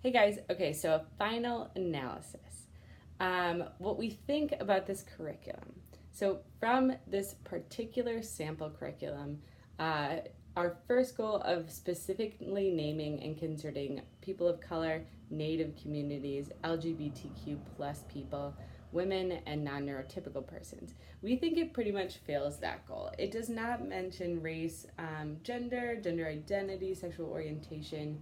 Hey guys, okay, so a final analysis. What we think about this curriculum. So, from this particular sample curriculum, uh, our first goal of specifically naming and considering people of color, Native communities, LGBTQ plus people, women, and non neurotypical persons. We think it pretty much fails that goal. It does not mention race, gender identity, sexual orientation,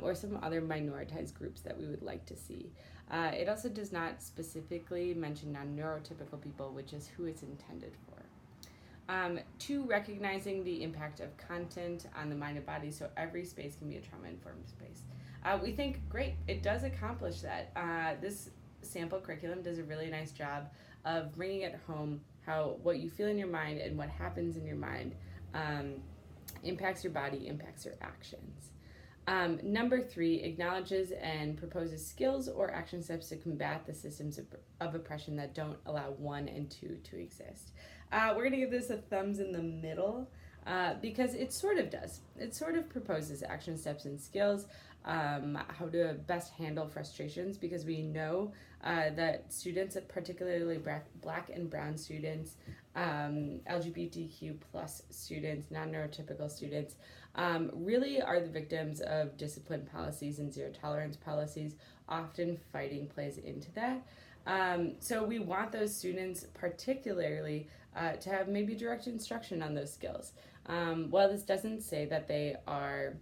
or some other minoritized groups that we would like to see. It also does not specifically mention non neurotypical people, which is who it's intended for. Two, recognizing the impact of content on the mind and body, so every space can be a trauma informed space. We think, great, it does accomplish that. This sample curriculum does a really nice job of bringing it home how what you feel in your mind and what happens in your mind um, impacts your body, impacts your actions. Number three, acknowledges and proposes skills or action steps to combat the systems of oppression that don't allow one and two to exist. We're going to give this a thumbs in the middle because it sort of does. It sort of proposes action steps and skills, how to best handle frustrations, because we know that students, particularly black and brown students, LGBTQ plus students, non-neurotypical students, really are the victims of discipline policies and zero tolerance policies. Often fighting plays into that. So we want those students particularly to have maybe direct instruction on those skills. While this doesn't say that they are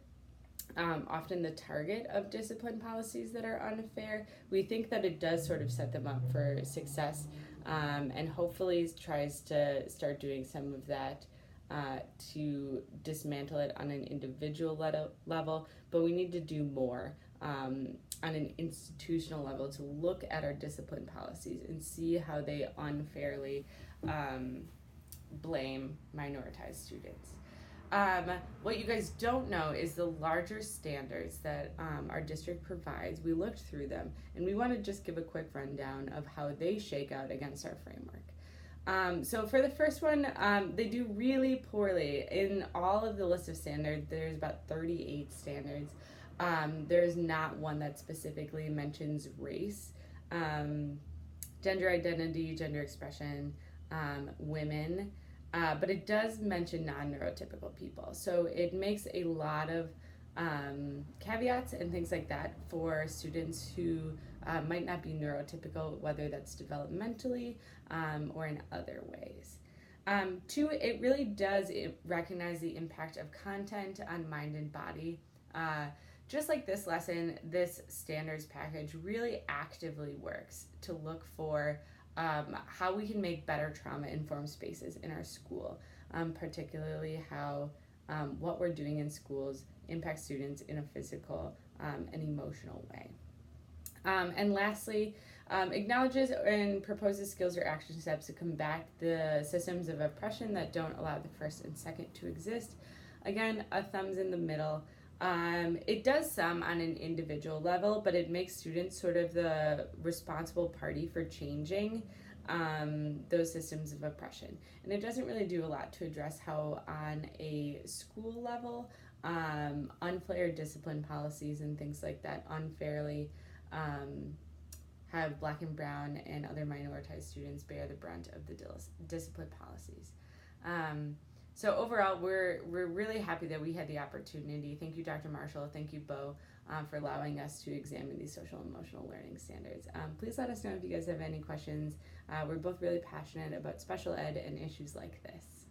often the target of discipline policies that are unfair, we think that it does sort of set them up for success, and hopefully tries to start doing some of that to dismantle it on an individual level, but we need to do more on an institutional level to look at our discipline policies and see how they unfairly blame minoritized students. What you guys don't know is the larger standards that our district provides. We looked through them, and we want to just give a quick rundown of how they shake out against our framework. So for the first one, they do really poorly. In all of the list of standards, there's about 38 standards. There's not one that specifically mentions race, gender identity, gender expression, women, but it does mention non-neurotypical people. So it makes a lot of caveats and things like that for students who might not be neurotypical, whether that's developmentally or in other ways. Two, it really does recognize the impact of content on mind and body. Just like this lesson, this standards package really actively works to look for how we can make better trauma-informed spaces in our school, particularly how what we're doing in schools impacts students in a physical and emotional way. And lastly, acknowledges and proposes skills or action steps to combat the systems of oppression that don't allow the first and second to exist. Again, a thumbs in the middle. It does some on an individual level, but it makes students sort of the responsible party for changing those systems of oppression. And it doesn't really do a lot to address how, on a school level, unfair discipline policies and things like that unfairly have black and brown and other minoritized students bear the brunt of the discipline policies. So overall, we're really happy that we had the opportunity. Thank you, Dr. Marshall. Thank you, Bo, for allowing us to examine these social and emotional learning standards. Please let us know if you guys have any questions. We're both really passionate about special ed and issues like this.